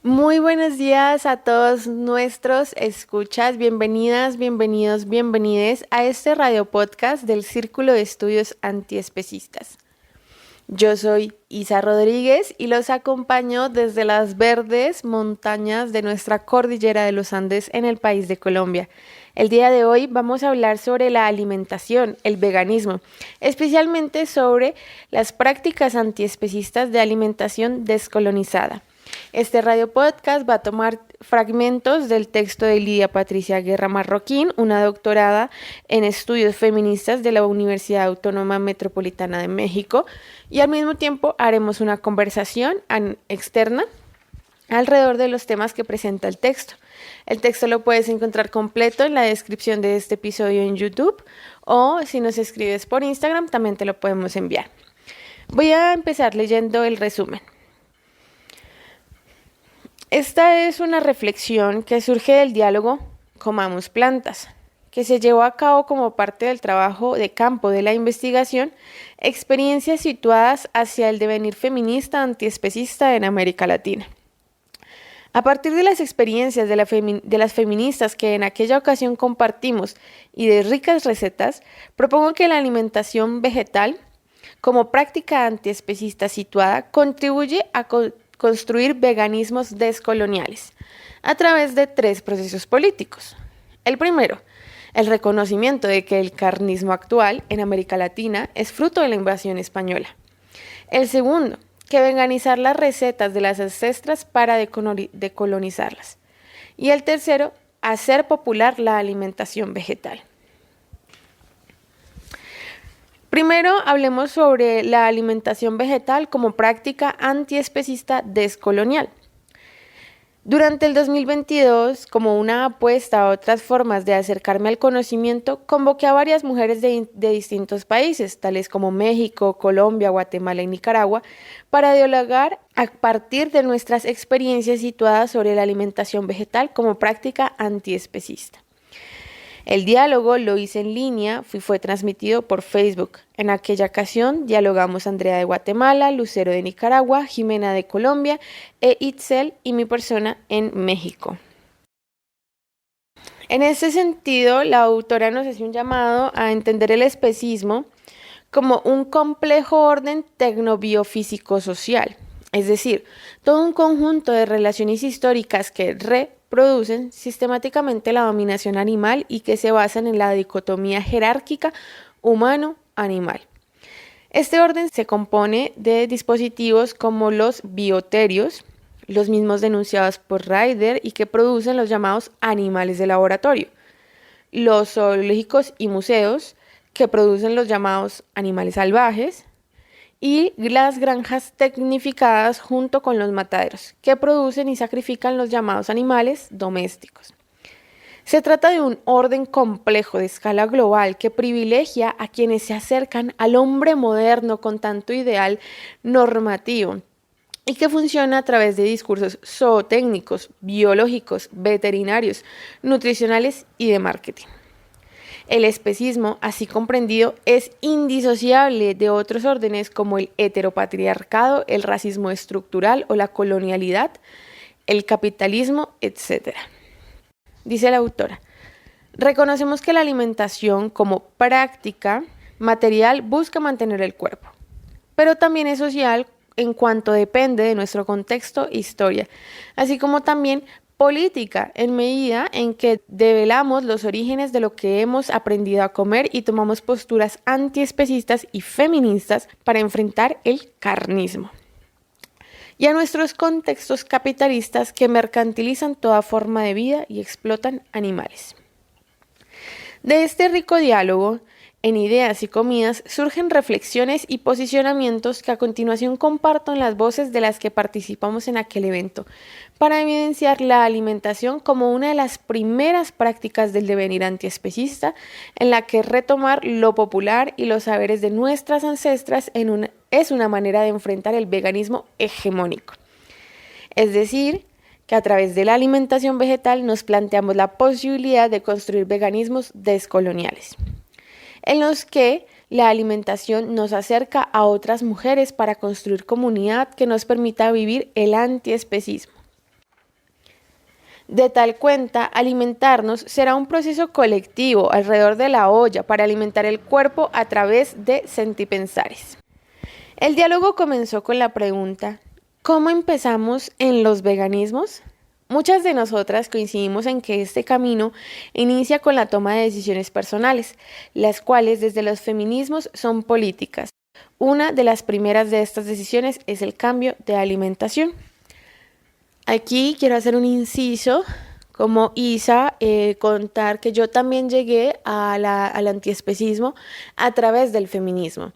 Muy buenos días a todos nuestros escuchas, bienvenidas, bienvenidos, bienvenides a este radio podcast del Círculo de Estudios Antiespecistas. Yo soy Isa Rodríguez y los acompaño desde las verdes montañas de nuestra cordillera de los Andes en el país de Colombia. El día de hoy vamos a hablar sobre la alimentación, el veganismo, especialmente sobre las prácticas antiespecistas de alimentación descolonizada. Este radio podcast va a tomar fragmentos del texto de Lidia Patricia Guerra Marroquín, una doctorada en estudios feministas de la Universidad Autónoma Metropolitana de México, y al mismo tiempo haremos una conversación externa alrededor de los temas que presenta el texto. El texto lo puedes encontrar completo en la descripción de este episodio en YouTube o si nos escribes por Instagram también te lo podemos enviar. Voy a empezar leyendo el resumen. Esta es una reflexión que surge del diálogo Comamos Plantas, que se llevó a cabo como parte del trabajo de campo de la investigación, experiencias situadas hacia el devenir feminista antiespecista en América Latina. A partir de las experiencias de las feministas que en aquella ocasión compartimos y de ricas recetas, propongo que la alimentación vegetal, como práctica antiespecista situada, contribuye a construir veganismos descoloniales a través de 3 procesos políticos. El primero, el reconocimiento de que el carnismo actual en América Latina es fruto de la invasión española. El segundo, que veganizar las recetas de las ancestras para decolonizarlas. Y el tercero, hacer popular la alimentación vegetal. Primero, hablemos sobre la alimentación vegetal como práctica antiespecista descolonial. Durante el 2022, como una apuesta a otras formas de acercarme al conocimiento, convoqué a varias mujeres de distintos países, tales como México, Colombia, Guatemala y Nicaragua, para dialogar a partir de nuestras experiencias situadas sobre la alimentación vegetal como práctica antiespecista. El diálogo lo hice en línea y fue transmitido por Facebook. En aquella ocasión dialogamos Andrea de Guatemala, Lucero de Nicaragua, Jimena de Colombia Itzel y mi persona en México. En este sentido, la autora nos hace un llamado a entender el especismo como un complejo orden tecnobiofísico-social, es decir, todo un conjunto de relaciones históricas que reproducen sistemáticamente la dominación animal y que se basan en la dicotomía jerárquica humano-animal. Este orden se compone de dispositivos como los bioterios, los mismos denunciados por Ryder y que producen los llamados animales de laboratorio, los zoológicos y museos, que producen los llamados animales salvajes, y las granjas tecnificadas junto con los mataderos, que producen y sacrifican los llamados animales domésticos. Se trata de un orden complejo de escala global que privilegia a quienes se acercan al hombre moderno con tanto ideal normativo y que funciona a través de discursos zootécnicos, biológicos, veterinarios, nutricionales y de marketing. El especismo, así comprendido, es indisociable de otros órdenes como el heteropatriarcado, el racismo estructural o la colonialidad, el capitalismo, etc. Dice la autora, reconocemos que la alimentación como práctica material busca mantener el cuerpo, pero también es social en cuanto depende de nuestro contexto e historia, así como también política en medida en que develamos los orígenes de lo que hemos aprendido a comer y tomamos posturas antiespecistas y feministas para enfrentar el carnismo. Y a nuestros contextos capitalistas que mercantilizan toda forma de vida y explotan animales. De este rico diálogo, en ideas y comidas, surgen reflexiones y posicionamientos que a continuación comparto en las voces de las que participamos en aquel evento, para evidenciar la alimentación como una de las primeras prácticas del devenir antiespecista, en la que retomar lo popular y los saberes de nuestras ancestras es una manera de enfrentar el veganismo hegemónico. Es decir, que a través de la alimentación vegetal nos planteamos la posibilidad de construir veganismos descoloniales, en los que la alimentación nos acerca a otras mujeres para construir comunidad que nos permita vivir el antiespecismo. De tal cuenta, alimentarnos será un proceso colectivo alrededor de la olla para alimentar el cuerpo a través de sentipensares. El diálogo comenzó con la pregunta: ¿cómo empezamos en los veganismos? Muchas de nosotras coincidimos en que este camino inicia con la toma de decisiones personales, las cuales desde los feminismos son políticas. Una de las primeras de estas decisiones es el cambio de alimentación. Aquí quiero hacer un inciso como Isa, contar que yo también llegué al antiespecismo a través del feminismo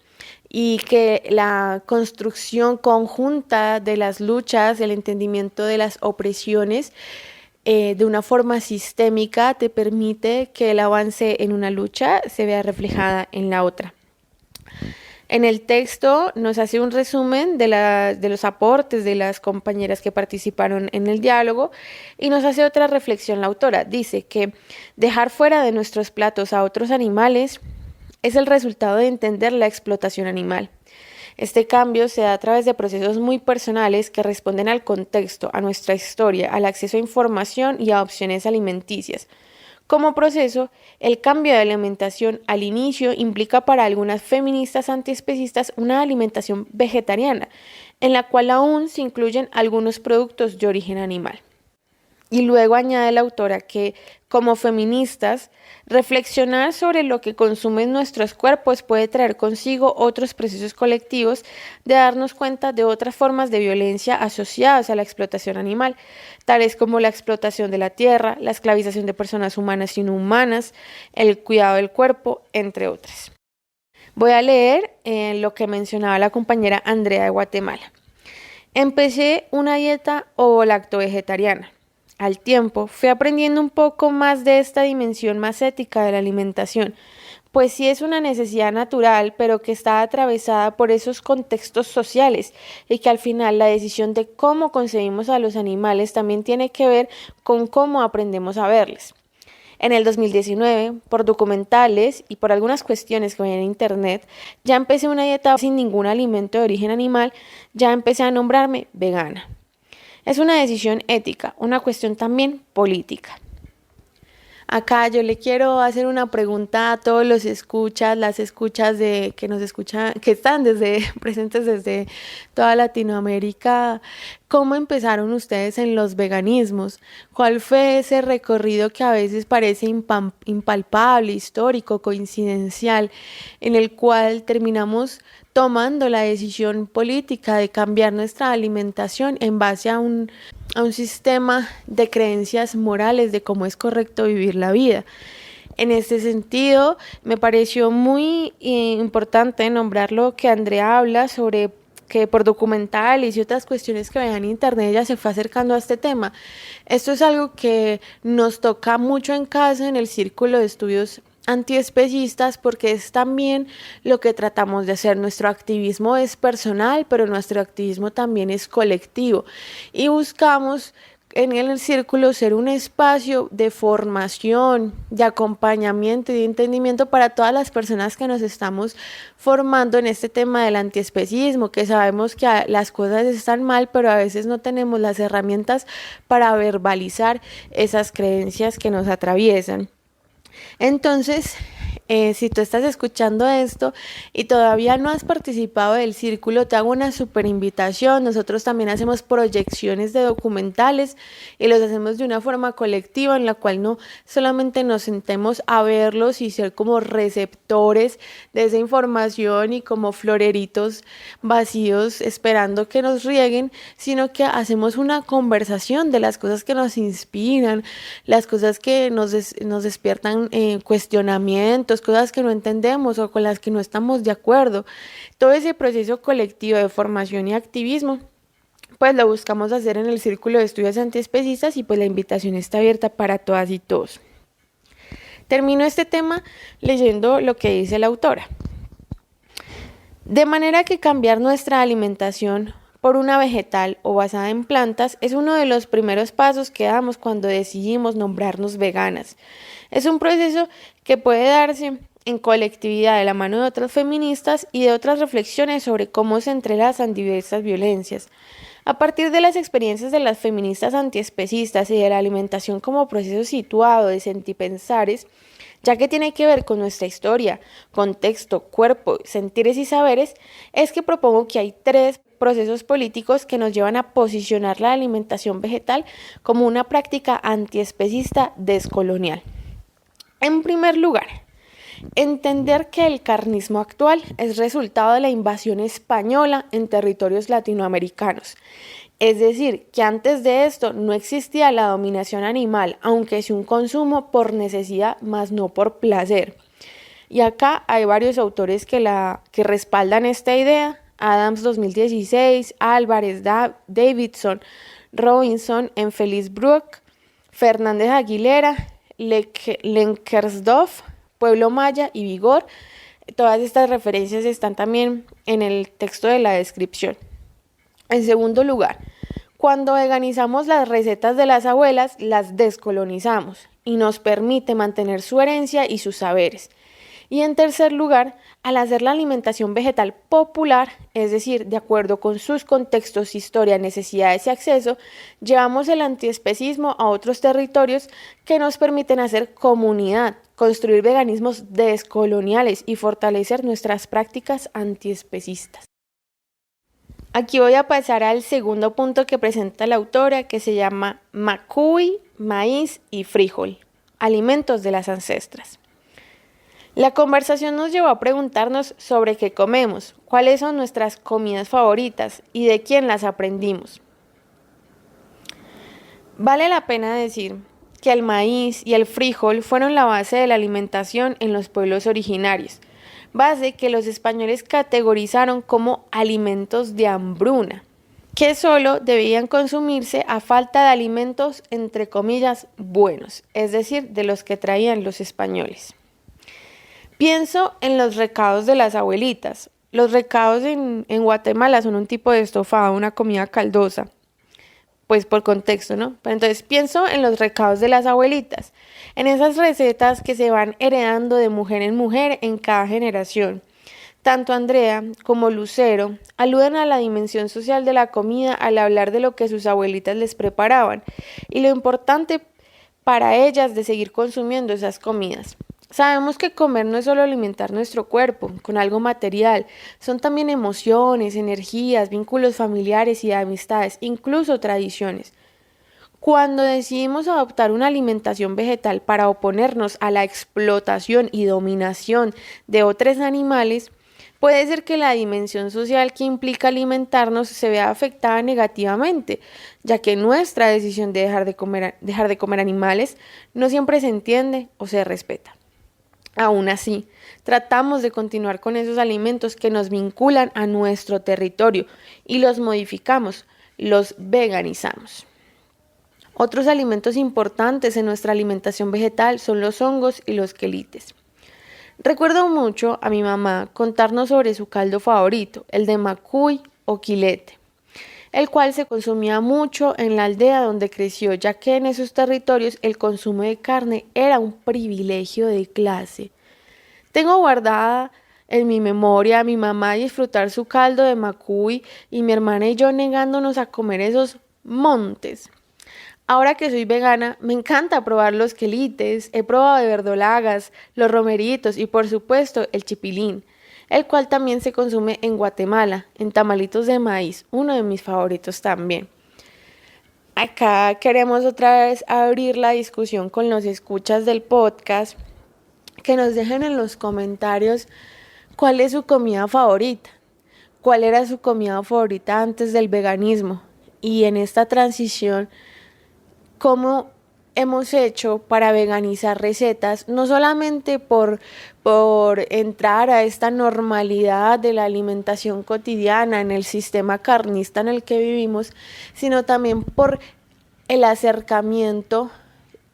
y que la construcción conjunta de las luchas, el entendimiento de las opresiones de una forma sistémica te permite que el avance en una lucha se vea reflejada en la otra. En el texto nos hace un resumen de los aportes de las compañeras que participaron en el diálogo y nos hace otra reflexión la autora. Dice que dejar fuera de nuestros platos a otros animales es el resultado de entender la explotación animal. Este cambio se da a través de procesos muy personales que responden al contexto, a nuestra historia, al acceso a información y a opciones alimenticias. Como proceso, el cambio de alimentación al inicio implica para algunas feministas antiespecistas una alimentación vegetariana, en la cual aún se incluyen algunos productos de origen animal. Y luego añade la autora que, como feministas, reflexionar sobre lo que consumen nuestros cuerpos puede traer consigo otros procesos colectivos de darnos cuenta de otras formas de violencia asociadas a la explotación animal, tales como la explotación de la tierra, la esclavización de personas humanas y no humanas, el cuidado del cuerpo, entre otras. Voy a leer lo que mencionaba la compañera Andrea de Guatemala. Empecé una dieta ovo-lacto-vegetariana. Al tiempo, fui aprendiendo un poco más de esta dimensión más ética de la alimentación, pues sí es una necesidad natural, pero que está atravesada por esos contextos sociales y que al final la decisión de cómo concebimos a los animales también tiene que ver con cómo aprendemos a verles. En el 2019, por documentales y por algunas cuestiones que veía en internet, ya empecé una dieta sin ningún alimento de origen animal, ya empecé a nombrarme vegana. Es una decisión ética, una cuestión también política. Acá yo le quiero hacer una pregunta a todos los escuchas, las escuchas de que nos escuchan, que están presentes desde toda Latinoamérica. ¿Cómo empezaron ustedes en los veganismos? ¿Cuál fue ese recorrido que a veces parece impalpable, histórico, coincidencial, en el cual terminamos tomando la decisión política de cambiar nuestra alimentación en base a un sistema de creencias morales de cómo es correcto vivir la vida? En este sentido, me pareció muy importante nombrar lo que Andrea habla sobre que por documentales y otras cuestiones que veía en internet ella se fue acercando a este tema. Esto es algo que nos toca mucho en casa en el círculo de estudios antiespecistas, porque es también lo que tratamos de hacer. Nuestro activismo es personal, pero nuestro activismo también es colectivo y buscamos en el círculo ser un espacio de formación, de acompañamiento y de entendimiento para todas las personas que nos estamos formando en este tema del antiespecismo, que sabemos que las cosas están mal, pero a veces no tenemos las herramientas para verbalizar esas creencias que nos atraviesan. Entonces, si tú estás escuchando esto y todavía no has participado del círculo, te hago una súper invitación. Nosotros también hacemos proyecciones de documentales y los hacemos de una forma colectiva en la cual no solamente nos sentemos a verlos y ser como receptores de esa información y como floreritos vacíos esperando que nos rieguen, sino que hacemos una conversación de las cosas que nos inspiran, las cosas que nos despiertan cuestionamientos, cosas que no entendemos o con las que no estamos de acuerdo. Todo ese proceso colectivo de formación y activismo, pues lo buscamos hacer en el Círculo de Estudios Antiespecistas y pues la invitación está abierta para todas y todos. Termino este tema leyendo lo que dice la autora. De manera que cambiar nuestra alimentación por una vegetal o basada en plantas es uno de los primeros pasos que damos cuando decidimos nombrarnos veganas. Es un proceso que puede darse en colectividad de la mano de otras feministas y de otras reflexiones sobre cómo se entrelazan diversas violencias. A partir de las experiencias de las feministas antiespecistas y de la alimentación como proceso situado de sentipensares, ya que tiene que ver con nuestra historia, contexto, cuerpo, sentires y saberes, es que propongo que hay 3 procesos políticos que nos llevan a posicionar la alimentación vegetal como una práctica antiespecista descolonial. En primer lugar, entender que el carnismo actual es resultado de la invasión española en territorios latinoamericanos. Es decir, que antes de esto no existía la dominación animal, aunque sí un consumo por necesidad, más no por placer. Y acá hay varios autores que respaldan esta idea. Adams 2016, Álvarez, Davidson, Robinson, en Feliz Brook, Fernández Aguilera, Lenkersdorf, Pueblo Maya y Vigor. Todas estas referencias están también en el texto de la descripción. En segundo lugar, cuando veganizamos las recetas de las abuelas, las descolonizamos y nos permite mantener su herencia y sus saberes. Y en tercer lugar, al hacer la alimentación vegetal popular, es decir, de acuerdo con sus contextos, historia, necesidades y acceso, llevamos el antiespecismo a otros territorios que nos permiten hacer comunidad, construir veganismos descoloniales y fortalecer nuestras prácticas antiespecistas. Aquí voy a pasar al segundo punto que presenta la autora, que se llama macuy, maíz y frijol, alimentos de las ancestras. La conversación nos llevó a preguntarnos sobre qué comemos, cuáles son nuestras comidas favoritas y de quién las aprendimos. Vale la pena decir que el maíz y el frijol fueron la base de la alimentación en los pueblos originarios, base que los españoles categorizaron como alimentos de hambruna, que solo debían consumirse a falta de alimentos, entre comillas, buenos, es decir, de los que traían los españoles. Pienso en los recados de las abuelitas. Los recados en Guatemala son un tipo de estofado, una comida caldosa, pues por contexto, ¿no? Pero entonces pienso en los recados de las abuelitas, en esas recetas que se van heredando de mujer en cada generación. Tanto Andrea como Lucero aluden a la dimensión social de la comida al hablar de lo que sus abuelitas les preparaban y lo importante para ellas de seguir consumiendo esas comidas. Sabemos que comer no es solo alimentar nuestro cuerpo con algo material, son también emociones, energías, vínculos familiares y de amistades, incluso tradiciones. Cuando decidimos adoptar una alimentación vegetal para oponernos a la explotación y dominación de otros animales, puede ser que la dimensión social que implica alimentarnos se vea afectada negativamente, ya que nuestra decisión de dejar de comer animales no siempre se entiende o se respeta. Aún así, tratamos de continuar con esos alimentos que nos vinculan a nuestro territorio y los modificamos, los veganizamos. Otros alimentos importantes en nuestra alimentación vegetal son los hongos y los quelites. Recuerdo mucho a mi mamá contarnos sobre su caldo favorito, el de macuy o quilete, el cual se consumía mucho en la aldea donde creció, ya que en esos territorios el consumo de carne era un privilegio de clase. Tengo guardada en mi memoria a mi mamá disfrutar su caldo de macuy y mi hermana y yo negándonos a comer esos montes. Ahora que soy vegana, me encanta probar los quelites, he probado de verdolagas, los romeritos y por supuesto el chipilín, el cual también se consume en Guatemala, en tamalitos de maíz, uno de mis favoritos también. Acá queremos otra vez abrir la discusión con los escuchas del podcast, que nos dejen en los comentarios cuál es su comida favorita, cuál era su comida favorita antes del veganismo y en esta transición, cómo hemos hecho para veganizar recetas, no solamente por entrar a esta normalidad de la alimentación cotidiana en el sistema carnista en el que vivimos, sino también por el acercamiento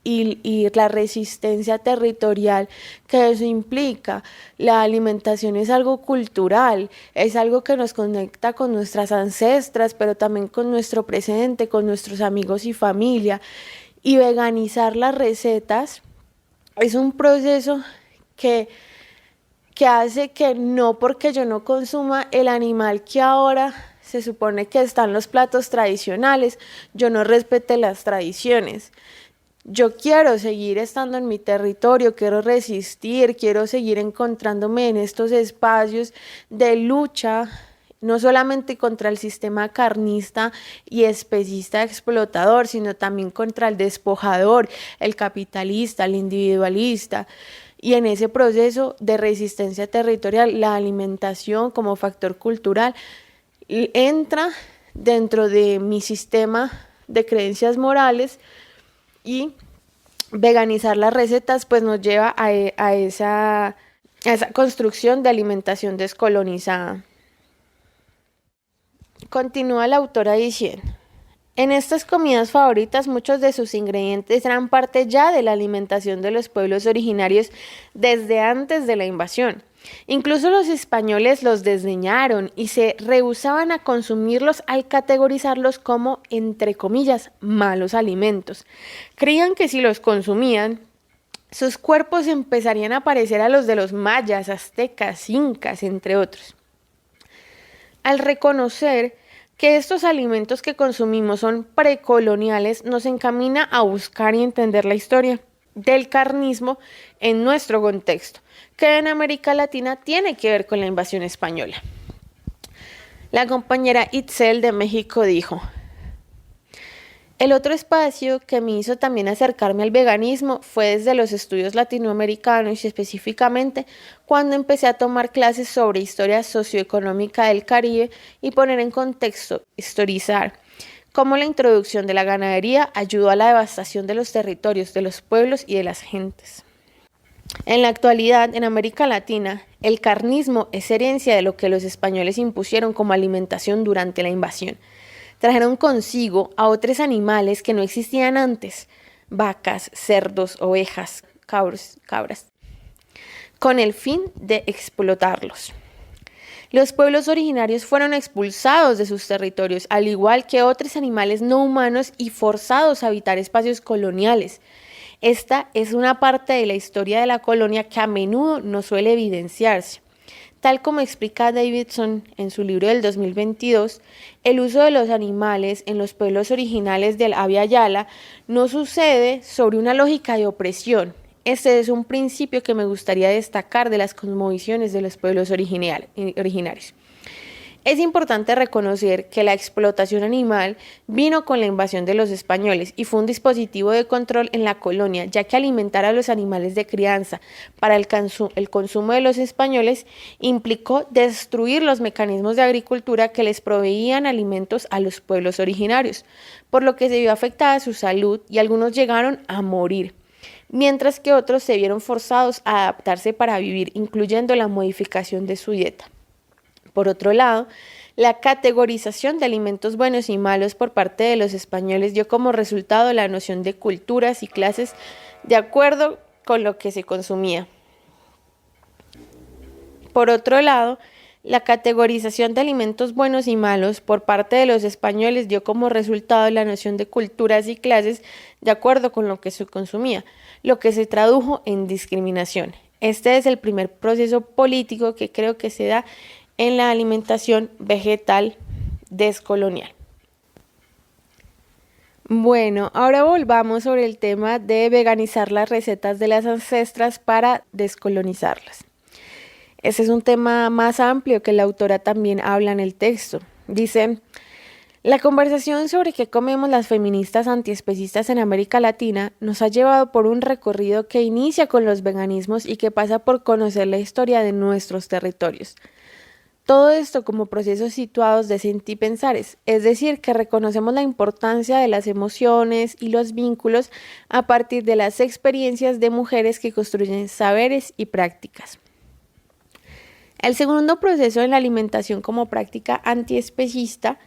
y la resistencia territorial que eso implica. La alimentación es algo cultural, es algo que nos conecta con nuestras ancestras, pero también con nuestro presente, con nuestros amigos y familia. Y veganizar las recetas es un proceso que hace que no porque yo no consuma el animal que ahora se supone que están los platos tradicionales, yo no respeté las tradiciones. Yo quiero seguir estando en mi territorio, quiero resistir, quiero seguir encontrándome en estos espacios de lucha, no solamente contra el sistema carnista y especista explotador, sino también contra el despojador, el capitalista, el individualista. Y en ese proceso de resistencia territorial, la alimentación como factor cultural entra dentro de mi sistema de creencias morales, y veganizar las recetas pues nos lleva a esa construcción de alimentación descolonizada. Continúa la autora diciendo: en estas comidas favoritas muchos de sus ingredientes eran parte ya de la alimentación de los pueblos originarios desde antes de la invasión. Incluso los españoles los desdeñaron y se rehúsaban a consumirlos al categorizarlos como, entre comillas, malos alimentos. Creían que si los consumían, sus cuerpos empezarían a parecer a los de los mayas, aztecas, incas, entre otros. Al reconocer que estos alimentos que consumimos son precoloniales, nos encamina a buscar y entender la historia del carnismo en nuestro contexto, que en América Latina tiene que ver con la invasión española. La compañera Itzel de México dijo: el otro espacio que me hizo también acercarme al veganismo fue desde los estudios latinoamericanos y específicamente cuando empecé a tomar clases sobre historia socioeconómica del Caribe y poner en contexto, historizar, cómo la introducción de la ganadería ayudó a la devastación de los territorios, de los pueblos y de las gentes. En la actualidad, en América Latina, el carnismo es herencia de lo que los españoles impusieron como alimentación durante la invasión. Trajeron consigo a otros animales que no existían antes: vacas, cerdos, ovejas, cabras, con el fin de explotarlos. Los pueblos originarios fueron expulsados de sus territorios, al igual que otros animales no humanos, y forzados a habitar espacios coloniales. Esta es una parte de la historia de la colonia que a menudo no suele evidenciarse. Tal como explica Davidson en su libro del 2022, el uso de los animales en los pueblos originales del Abya Yala no sucede sobre una lógica de opresión. Este es un principio que me gustaría destacar de las cosmovisiones de los pueblos originarios. Es importante reconocer que la explotación animal vino con la invasión de los españoles y fue un dispositivo de control en la colonia, ya que alimentar a los animales de crianza para el consumo de los españoles implicó destruir los mecanismos de agricultura que les proveían alimentos a los pueblos originarios, por lo que se vio afectada su salud y algunos llegaron a morir, mientras que otros se vieron forzados a adaptarse para vivir, incluyendo la modificación de su dieta. Por otro lado, la categorización de alimentos buenos y malos por parte de los españoles dio como resultado la noción de culturas y clases de acuerdo con lo que se consumía. Por otro lado, la categorización de alimentos buenos y malos por parte de los españoles dio como resultado la noción de culturas y clases de acuerdo con lo que se consumía, lo que se tradujo en discriminación. Este es el primer proceso político que creo que se da en la alimentación vegetal descolonial. Bueno, ahora volvamos sobre el tema de veganizar las recetas de las ancestras para descolonizarlas. Este es un tema más amplio que la autora también habla en el texto. Dice: la conversación sobre qué comemos las feministas antiespecistas en América Latina nos ha llevado por un recorrido que inicia con los veganismos y que pasa por conocer la historia de nuestros territorios. Todo esto como procesos situados de sentipensares, es decir, que reconocemos la importancia de las emociones y los vínculos a partir de las experiencias de mujeres que construyen saberes y prácticas. El segundo proceso en la alimentación como práctica antiespecista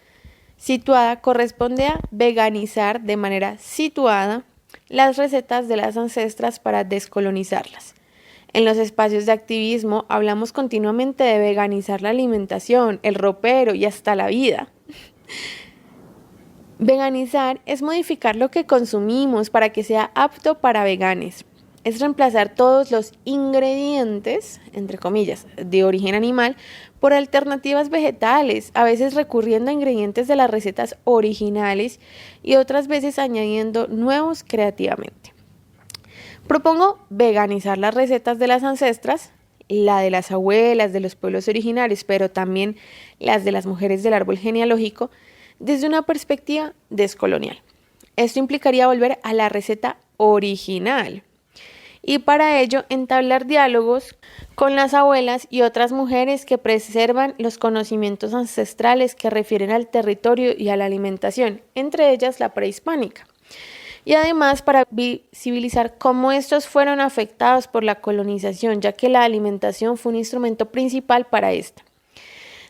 situada corresponde a veganizar de manera situada las recetas de las ancestras para descolonizarlas. En los espacios de activismo hablamos continuamente de veganizar la alimentación, el ropero y hasta la vida. Veganizar es modificar lo que consumimos para que sea apto para veganes. es reemplazar todos los ingredientes, entre comillas, de origen animal por alternativas vegetales, a veces recurriendo a ingredientes de las recetas originales y otras veces añadiendo nuevos creativamente. Propongo veganizar las recetas de las ancestras, la de las abuelas de los pueblos originarios, pero también las de las mujeres del árbol genealógico, desde una perspectiva descolonial. Esto implicaría volver a la receta original y para ello entablar diálogos con las abuelas y otras mujeres que preservan los conocimientos ancestrales que refieren al territorio y a la alimentación, entre ellas la prehispánica. Y además para visibilizar cómo estos fueron afectados por la colonización, ya que la alimentación fue un instrumento principal para esta.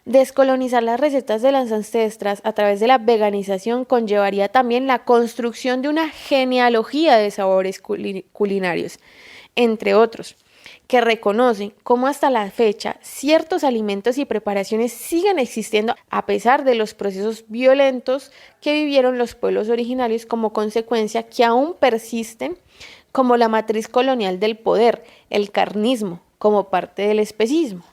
Descolonizar las recetas de las ancestras a través de la veganización conllevaría también la construcción de una genealogía de sabores culinarios, entre otros, que reconocen cómo hasta la fecha ciertos alimentos y preparaciones siguen existiendo a pesar de los procesos violentos que vivieron los pueblos originarios como consecuencia que aún persisten como la matriz colonial del poder, el carnismo, como parte del especismo.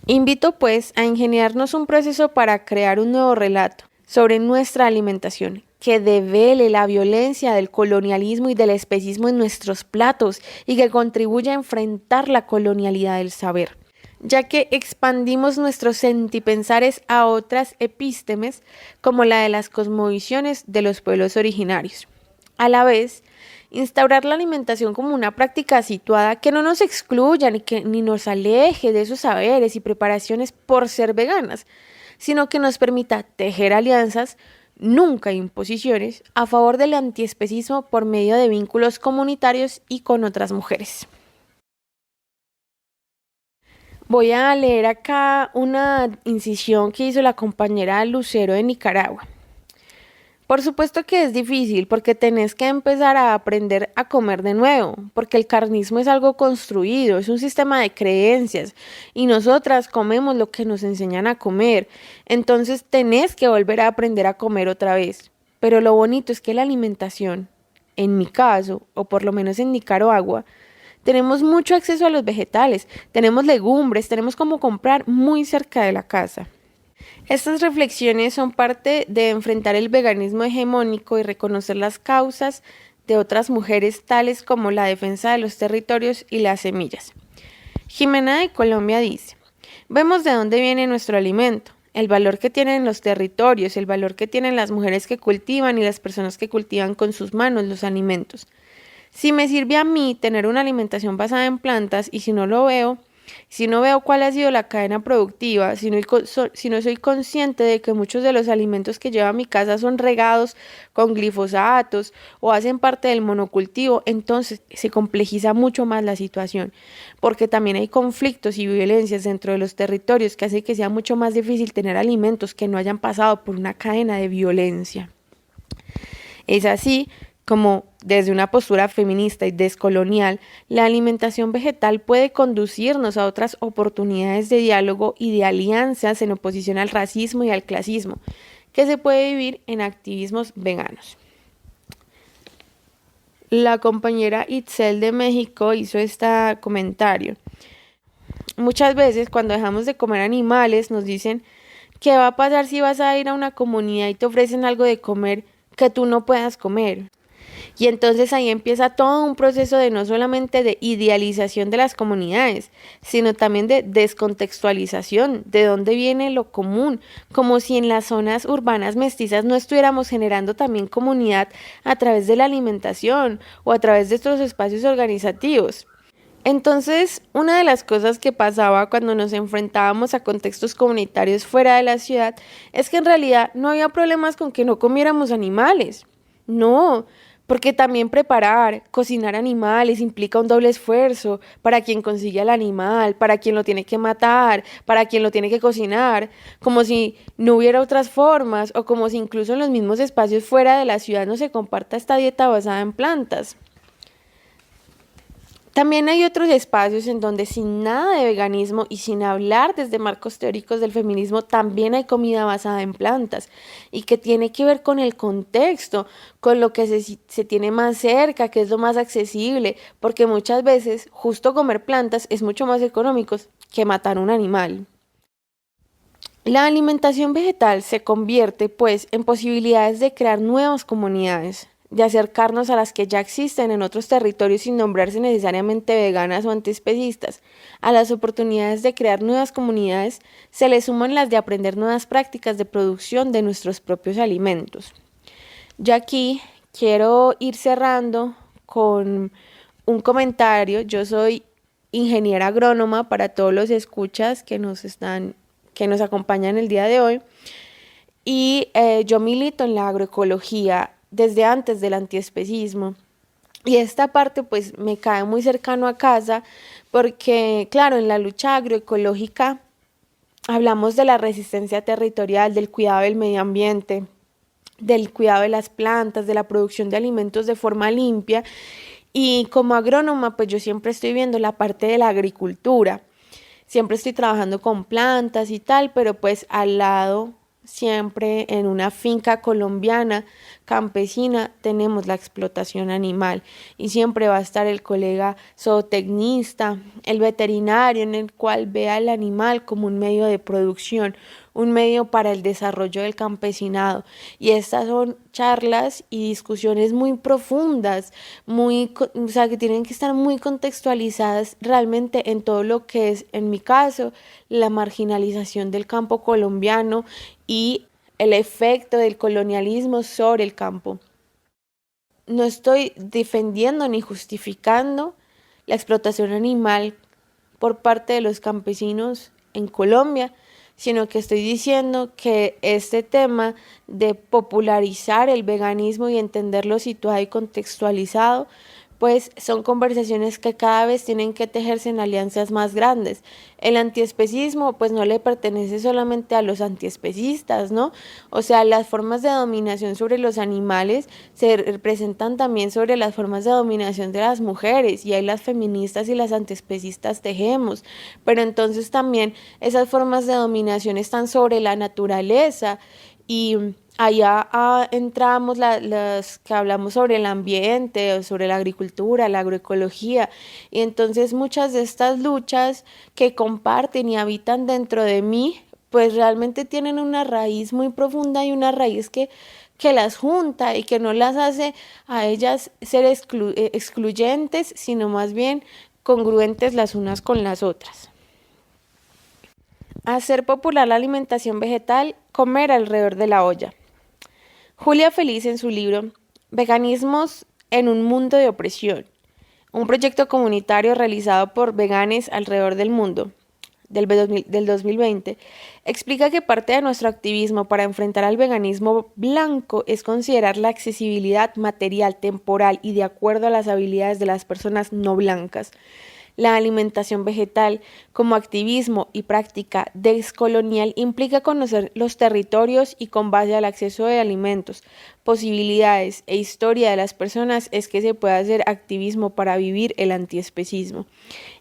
Invito pues a ingeniarnos un proceso para crear un nuevo relato sobre nuestra alimentación que devele la violencia del colonialismo y del especismo en nuestros platos y que contribuya a enfrentar la colonialidad del saber, ya que expandimos nuestros sentipensares a otras epístemes como la de las cosmovisiones de los pueblos originarios. A la vez, instaurar la alimentación como una práctica situada que no nos excluya ni nos aleje de esos saberes y preparaciones por ser veganas, sino que nos permita tejer alianzas, nunca imposiciones, a favor del antiespecismo por medio de vínculos comunitarios y con otras mujeres. Voy a leer acá una incisión que hizo la compañera Lucero de Nicaragua. Por supuesto que es difícil porque tenés que empezar a aprender a comer de nuevo, porque el carnismo es algo construido, es un sistema de creencias y nosotras comemos lo que nos enseñan a comer, entonces tenés que volver a aprender a comer otra vez. Pero lo bonito es que la alimentación, en mi caso, o por lo menos en Nicaragua, tenemos mucho acceso a los vegetales, tenemos legumbres, tenemos como comprar muy cerca de la casa. Estas reflexiones son parte de enfrentar el veganismo hegemónico y reconocer las causas de otras mujeres tales como la defensa de los territorios y las semillas. Jimena de Colombia dice, vemos de dónde viene nuestro alimento, el valor que tienen los territorios, el valor que tienen las mujeres que cultivan y las personas que cultivan con sus manos los alimentos. Si me sirve a mí tener una alimentación basada en plantas y si no veo cuál ha sido la cadena productiva, si no soy consciente de que muchos de los alimentos que llevo a mi casa son regados con glifosatos o hacen parte del monocultivo, entonces se complejiza mucho más la situación, porque también hay conflictos y violencias dentro de los territorios que hace que sea mucho más difícil tener alimentos que no hayan pasado por una cadena de violencia. Es así como desde una postura feminista y descolonial, la alimentación vegetal puede conducirnos a otras oportunidades de diálogo y de alianzas en oposición al racismo y al clasismo, que se puede vivir en activismos veganos. La compañera Itzel de México hizo este comentario. Muchas veces cuando dejamos de comer animales nos dicen, ¿qué va a pasar si vas a ir a una comunidad y te ofrecen algo de comer que tú no puedas comer? Y entonces ahí empieza todo un proceso de no solamente de idealización de las comunidades, sino también de descontextualización, de dónde viene lo común, como si en las zonas urbanas mestizas no estuviéramos generando también comunidad a través de la alimentación o a través de estos espacios organizativos. Entonces, una de las cosas que pasaba cuando nos enfrentábamos a contextos comunitarios fuera de la ciudad es que en realidad no había problemas con que no comiéramos animales. No, porque también preparar, cocinar animales implica un doble esfuerzo para quien consigue al animal, para quien lo tiene que matar, para quien lo tiene que cocinar, como si no hubiera otras formas o como si incluso en los mismos espacios fuera de la ciudad no se comparta esta dieta basada en plantas. También hay otros espacios en donde sin nada de veganismo y sin hablar desde marcos teóricos del feminismo, también hay comida basada en plantas y que tiene que ver con el contexto, con lo que se tiene más cerca, que es lo más accesible, porque muchas veces justo comer plantas es mucho más económico que matar un animal. La alimentación vegetal se convierte, pues, en posibilidades de crear nuevas comunidades, de acercarnos a las que ya existen en otros territorios sin nombrarse necesariamente veganas o antiespecistas. A las oportunidades de crear nuevas comunidades se le suman las de aprender nuevas prácticas de producción de nuestros propios alimentos. Yo aquí quiero ir cerrando con un comentario. Yo soy ingeniera agrónoma para todos los escuchas que nos acompañan el día de hoy. Y yo milito en la agroecología desde antes del antiespecismo. Y esta parte pues me cae muy cercano a casa porque, claro, en la lucha agroecológica hablamos de la resistencia territorial, del cuidado del medio ambiente, del cuidado de las plantas, de la producción de alimentos de forma limpia. Y como agrónoma, pues yo siempre estoy viendo la parte de la agricultura. Siempre estoy trabajando con plantas y tal, pero pues al lado, siempre en una finca colombiana, campesina, tenemos la explotación animal y siempre va a estar el colega zootecnista, el veterinario en el cual ve al animal como un medio de producción, un medio para el desarrollo del campesinado. Y estas son charlas y discusiones muy profundas, o sea, que tienen que estar muy contextualizadas realmente en todo lo que es, en mi caso, la marginalización del campo colombiano y el efecto del colonialismo sobre el campo. No estoy defendiendo ni justificando la explotación animal por parte de los campesinos en Colombia, sino que estoy diciendo que este tema de popularizar el veganismo y entenderlo situado y contextualizado, pues son conversaciones que cada vez tienen que tejerse en alianzas más grandes. El antiespecismo pues no le pertenece solamente a los antiespecistas, ¿no? O sea, las formas de dominación sobre los animales se representan también sobre las formas de dominación de las mujeres, y ahí las feministas y las antiespecistas tejemos, pero entonces también esas formas de dominación están sobre la naturaleza y allá entramos las que hablamos sobre el ambiente, sobre la agricultura, la agroecología, y entonces muchas de estas luchas que comparten y habitan dentro de mí, pues realmente tienen una raíz muy profunda y una raíz que las junta y que no las hace a ellas ser excluyentes, sino más bien congruentes las unas con las otras. Hacer popular la alimentación vegetal, comer alrededor de la olla. Julia Feliz en su libro Veganismos en un mundo de opresión, un proyecto comunitario realizado por veganes alrededor del mundo del 2020, explica que parte de nuestro activismo para enfrentar al veganismo blanco es considerar la accesibilidad material, temporal y de acuerdo a las habilidades de las personas no blancas. La alimentación vegetal como activismo y práctica descolonial implica conocer los territorios y con base al acceso de alimentos, posibilidades e historia de las personas es que se puede hacer activismo para vivir el antiespecismo.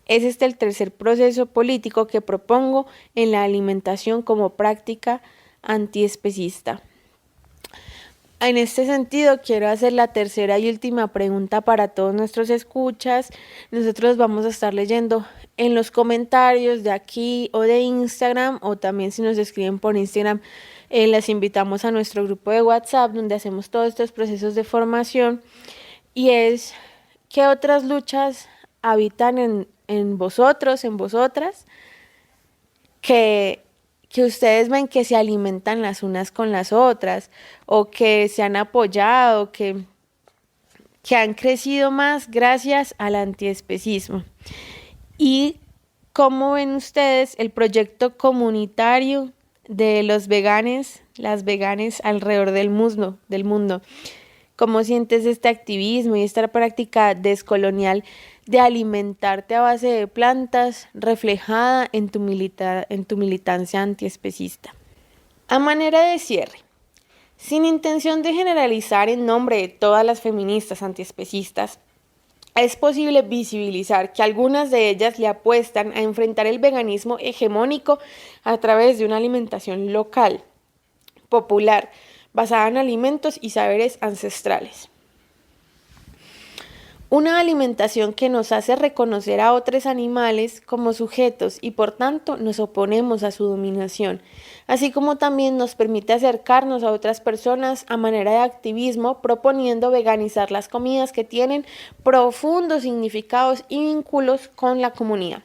Es este el tercer proceso político que propongo en la alimentación como práctica antiespecista. En este sentido, quiero hacer la tercera y última pregunta para todos nuestros escuchas. Nosotros vamos a estar leyendo en los comentarios de aquí o de Instagram, o también si nos escriben por Instagram, les invitamos a nuestro grupo de WhatsApp donde hacemos todos estos procesos de formación. Y es, ¿qué otras luchas habitan en vosotros, en vosotras, que ustedes ven que se alimentan las unas con las otras o que se han apoyado, que han crecido más gracias al antiespecismo? ¿Y cómo ven ustedes el proyecto comunitario de los veganes, las veganes alrededor del mundo? ¿Cómo sientes este activismo y esta práctica descolonial de alimentarte a base de plantas reflejada en tu militancia antiespecista? A manera de cierre, sin intención de generalizar en nombre de todas las feministas antiespecistas, Es posible visibilizar que algunas de ellas le apuestan a enfrentar el veganismo hegemónico a través de una alimentación local, popular, basada en alimentos y saberes ancestrales. Una alimentación que nos hace reconocer a otros animales como sujetos y por tanto nos oponemos a su dominación, así como también nos permite acercarnos a otras personas a manera de activismo proponiendo veganizar las comidas que tienen profundos significados y vínculos con la comunidad.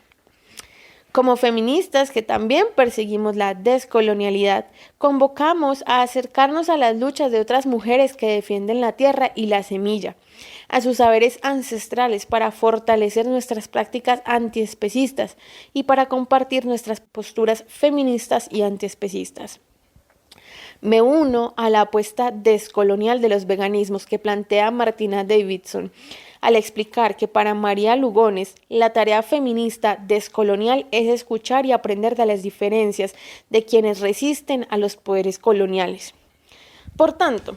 Como feministas que también perseguimos la descolonialidad, convocamos a acercarnos a las luchas de otras mujeres que defienden la tierra y la semilla, a sus saberes ancestrales para fortalecer nuestras prácticas antiespecistas y para compartir nuestras posturas feministas y antiespecistas. Me uno a la apuesta descolonial de los veganismos que plantea Martina Davidson al explicar que para María Lugones la tarea feminista descolonial es escuchar y aprender de las diferencias de quienes resisten a los poderes coloniales. Por tanto,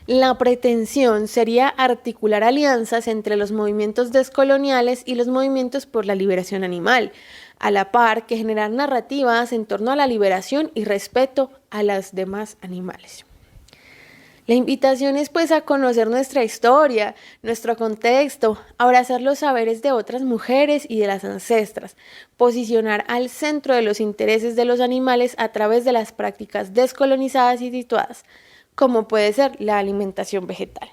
la pretensión sería articular alianzas entre los movimientos descoloniales y los movimientos por la liberación animal, a la par que generar narrativas en torno a la liberación y respeto a los demás animales. La invitación es pues a conocer nuestra historia, nuestro contexto, abrazar los saberes de otras mujeres y de las ancestras, posicionar al centro de los intereses de los animales a través de las prácticas descolonizadas y situadas, como puede ser la alimentación vegetal.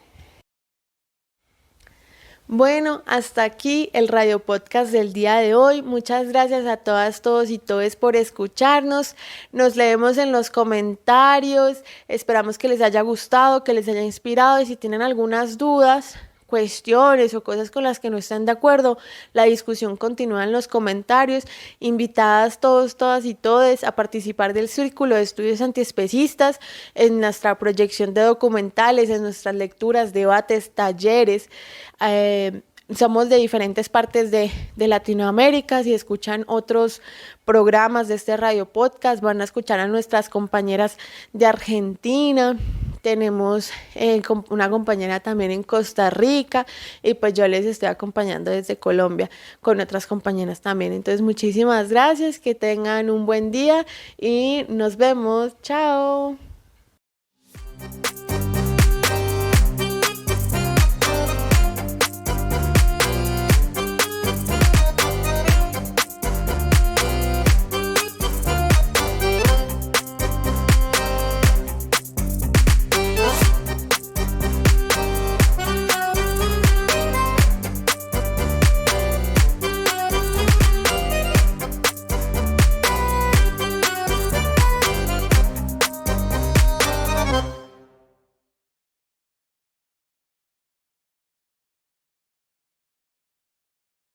Bueno, hasta aquí el radio podcast del día de hoy. Muchas gracias a todas, todos y todes por escucharnos. Nos leemos en los comentarios. Esperamos que les haya gustado, que les haya inspirado y si tienen algunas dudas, cuestiones o cosas con las que no están de acuerdo, la discusión continúa en los comentarios. Invitadas todos, todas y todes a participar del Círculo de Estudios Antiespecistas en nuestra proyección de documentales, en nuestras lecturas, debates, talleres. Somos de diferentes partes de Latinoamérica. Si escuchan otros programas de este radio podcast, van a escuchar a nuestras compañeras de Argentina. Tenemos una compañera también en Costa Rica y pues yo les estoy acompañando desde Colombia con otras compañeras también. Entonces muchísimas gracias, que tengan un buen día y nos vemos. Chao.